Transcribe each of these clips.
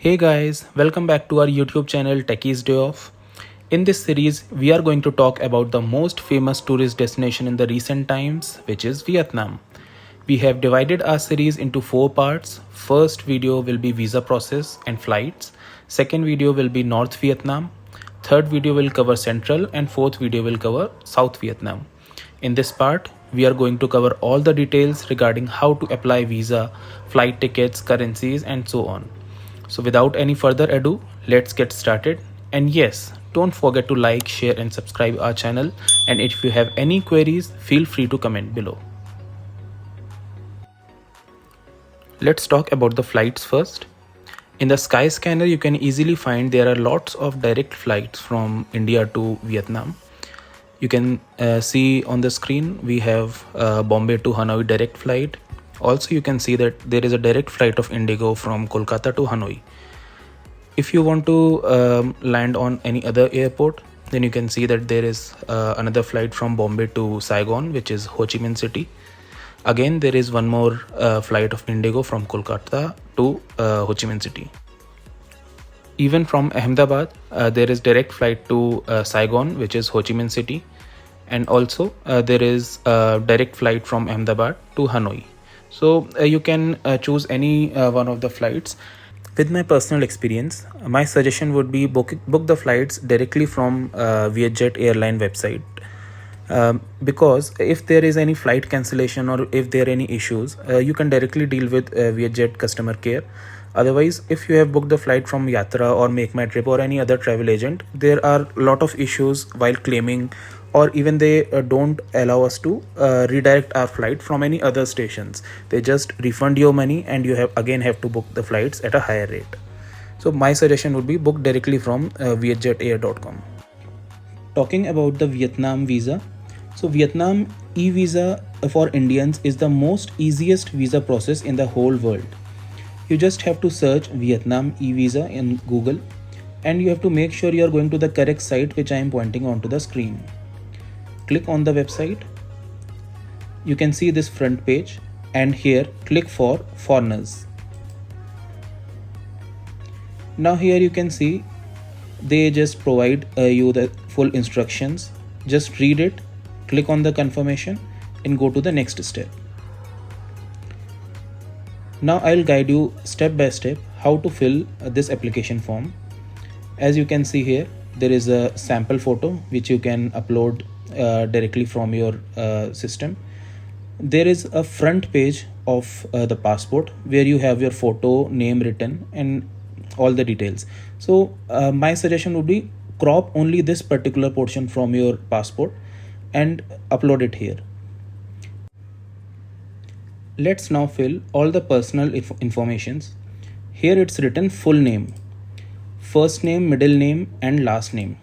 Hey guys, welcome back to our YouTube channel Techies Day Off. In this series, we are going to talk about the most famous tourist destination in the recent times, which is Vietnam. We have divided our series into 4 parts. First video will be visa process and flights. Second video will be North Vietnam. Third video will cover Central and fourth video will cover South Vietnam. In this part, we are going to cover all the details regarding how to apply visa, flight tickets, currencies and so on. So without any further ado, let's get started. And yes, don't forget to like, share and subscribe our channel. And if you have any queries, feel free to comment below. Let's talk about the flights first. In the Skyscanner, you can easily find there are lots of direct flights from India to Vietnam. You can see on the screen, we have Bombay to Hanoi direct flight. Also, you can see that there is a direct flight of Indigo from Kolkata to Hanoi. If you want to land on any other airport, then you can see that there is another flight from Bombay to Saigon, which is Ho Chi Minh City. Again, there is one more flight of Indigo from Kolkata to Ho Chi Minh City. Even from Ahmedabad, there is direct flight to Saigon, which is Ho Chi Minh City. And also there is a direct flight from Ahmedabad to Hanoi. So you can choose any one of the flights. With my personal experience, my suggestion would be book the flights directly from Vietjet airline website. Because if there is any flight cancellation or if there are any issues, you can directly deal with Vietjet customer care. Otherwise, if you have booked the flight from Yatra or Make My Trip or any other travel agent, there are a lot of issues while claiming, or even they don't allow us to redirect our flight from any other stations. They just refund your money and you have to book the flights at a higher rate. So my suggestion would be book directly from vietjetair.com. Talking about the Vietnam visa. So Vietnam e-visa for Indians is the most easiest visa process in the whole world. You just have to search Vietnam e-visa in Google and you have to make sure you are going to the correct site, which I am pointing onto the screen. Click on the website. You can see this front page and here click for foreigners. Now here you can see they just provide you the full instructions. Just read it, click on the confirmation and go to the next step. Now I'll guide you step by step how to fill this application form. As you can see here, there is a sample photo which you can upload directly from your system. There is a front page of the passport where you have your photo, name written and all the details. So my suggestion would be crop only this particular portion from your passport and upload it here. Let's now fill all the personal informations. Here it's written full name, first name, middle name and last name.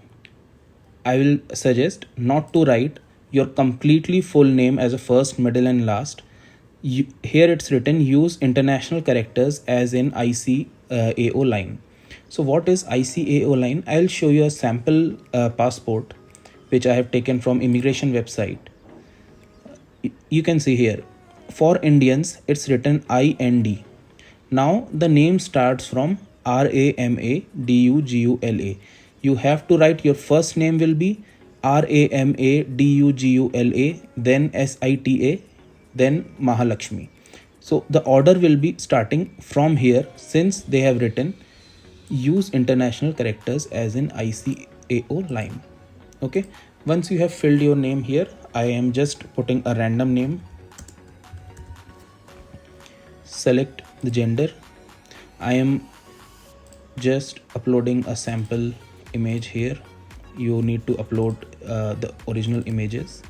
I will suggest not to write your completely full name as a first, middle and last. Here it's written use international characters as in ICAO line. So what is ICAO line? I'll show you a sample passport which I have taken from immigration website. You can see here for Indians it's written IND. Now the name starts from RAMADUGULA. You have to write your first name will be RAMADUGULA, then SITA, then Mahalakshmi. So the order will be starting from here since they have written use international characters as in ICAO line. Okay, once you have filled your name here, I am just putting a random name. Select the gender. I am just uploading a sample image here. You need to upload the original images.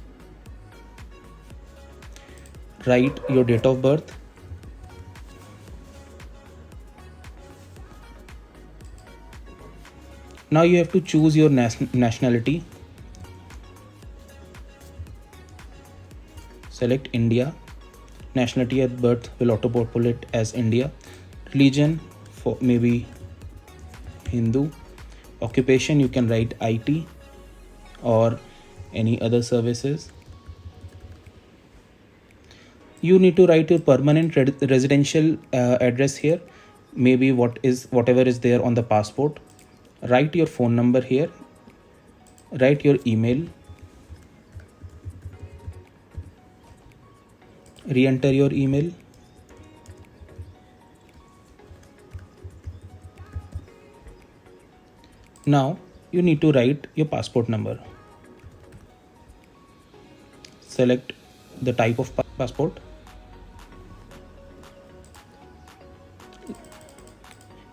Write your date of birth. Now you have to choose your nationality. Select India. Nationality at birth will auto-populate as India. Religion for maybe Hindu. Occupation you can write IT or any other services. You need to write your permanent residential address here. maybe whatever is there on the passport. Write your phone number here, write your email, re-enter your email. Now you need to write your passport number. Select the type of passport.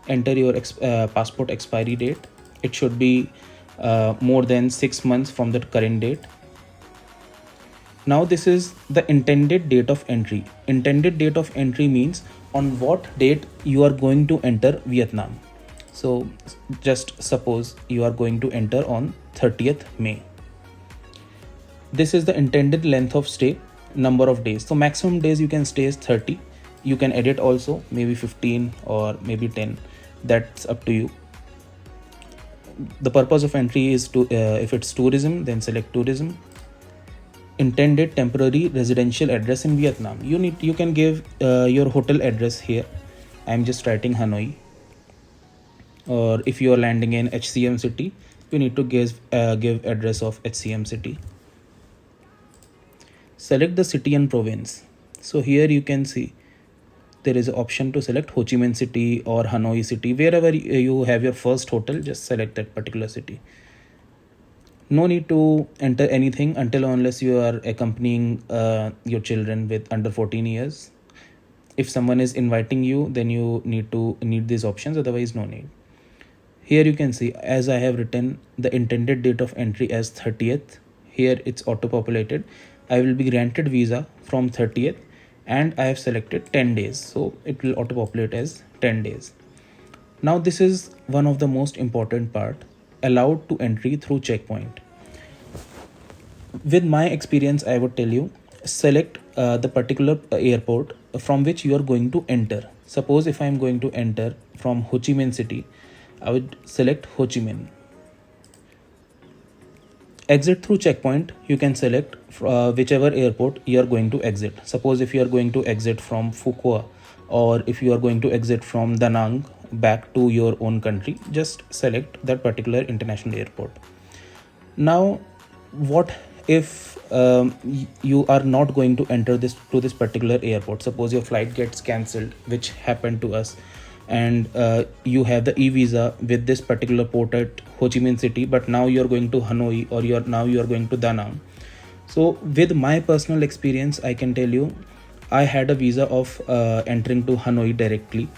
Enter your passport expiry date. It should be more than 6 months from the current date. Now this is the intended date of entry. Intended date of entry means on what date you are going to enter Vietnam. So just suppose you are going to enter on 30th May. This is the intended length of stay, number of days. So maximum days you can stay is 30. You can edit also, maybe 15 or maybe 10. That's up to you. The purpose of entry is to if it's tourism, then select tourism. Intended temporary residential address in Vietnam. You can give your hotel address here. I'm just writing Hanoi. Or if you are landing in HCM city, you need to give address of HCM city. Select the city and province. So here you can see there is an option to select Ho Chi Minh city or Hanoi city. Wherever you have your first hotel, just select that particular city. No need to enter anything until unless you are accompanying your children with under 14 years. If someone is inviting you, then you need these options, otherwise no need. Here you can see, as I have written the intended date of entry as 30th. Here it's auto populated. I will be granted visa from 30th and I have selected 10 days. So it will auto populate as 10 days. Now this is one of the most important part, allowed to entry through checkpoint. With my experience, I would tell you, select the particular airport from which you are going to enter. Suppose if I am going to enter from Ho Chi Minh city, I would select Ho Chi Minh. Exit through checkpoint, you can select whichever airport you are going to exit. Suppose if you are going to exit from Phu Quoc, or if you are going to exit from Da Nang back to your own country, just select that particular international airport. Now what if you are not going to enter this particular airport? Suppose your flight gets cancelled, which happened to us, and you have the e-visa with this particular port at Ho Chi Minh city, but now you are going to Hanoi, or you are going to Da Nang. So with my personal experience, I can tell you, I had a visa of entering to Hanoi directly,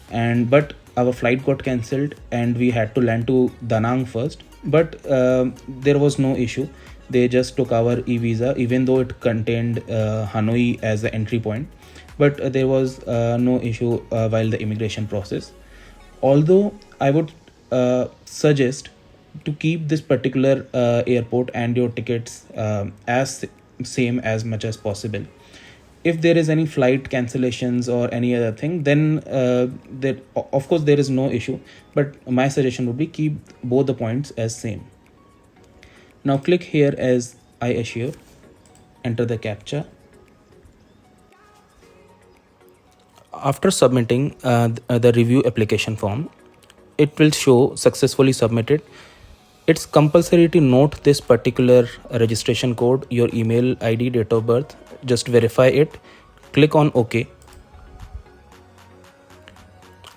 but our flight got cancelled and we had to land to Da Nang first. But there was no issue. They just took our e-visa, even though it contained Hanoi as the entry point. But there was no issue while the immigration process. Although I would suggest to keep this particular airport and your tickets as same as much as possible. If there is any flight cancellations or any other thing, then of course there is no issue, but my suggestion would be keep both the points as same. Now click here as I assure, enter the captcha. After submitting the review application form, it will show successfully submitted. It's compulsory to note this particular registration code, your email ID, date of birth. Just verify it. Click on OK.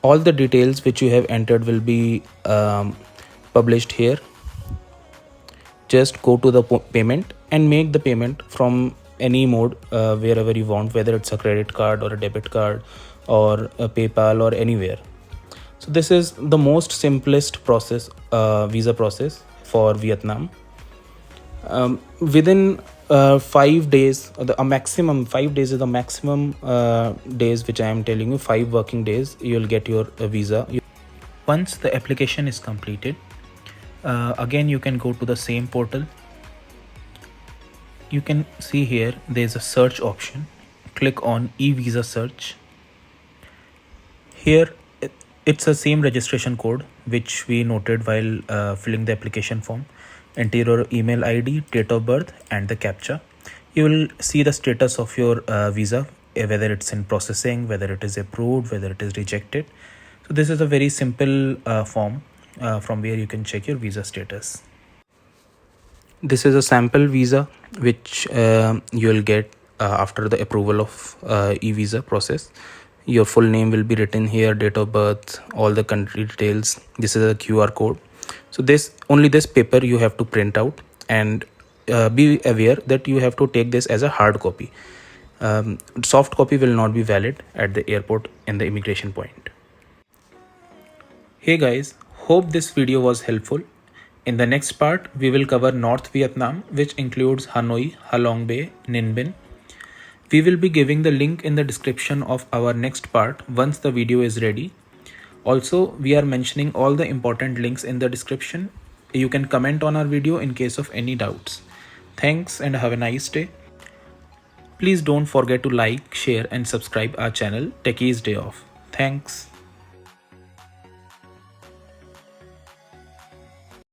All the details which you have entered will be published here. Just go to the payment and make the payment from any mode wherever you want, whether it's a credit card or a debit card or a PayPal or anywhere. So this is the most simplest process, visa process for Vietnam. Within 5 days, a maximum 5 days is the maximum days which I am telling you, 5 working days, you'll get your visa. Once the application is completed, again you can go to the same portal. You can see here there's a search option. Click on e-visa search. Here it's the same registration code which we noted while filling the application form. Enter your email ID, date of birth and the captcha. You will see the status of your visa, whether it's in processing, whether it is approved, whether it is rejected. So this is a very simple form from where you can check your visa status. This is a sample visa which you'll get after the approval of e-visa process. Your full name will be written here, date of birth, all the country details. This is a QR code. So this paper you have to print out, and be aware that you have to take this as a hard copy. Soft copy will not be valid at the airport and the immigration point. Hey guys, hope this video was helpful. In the next part, we will cover North Vietnam, which includes Hanoi, Halong Bay, Ninh Binh. We will be giving the link in the description of our next part once the video is ready. Also, we are mentioning all the important links in the description. You can comment on our video in case of any doubts. Thanks and have a nice day. Please don't forget to like, share and subscribe our channel Techies Day Off. Thanks.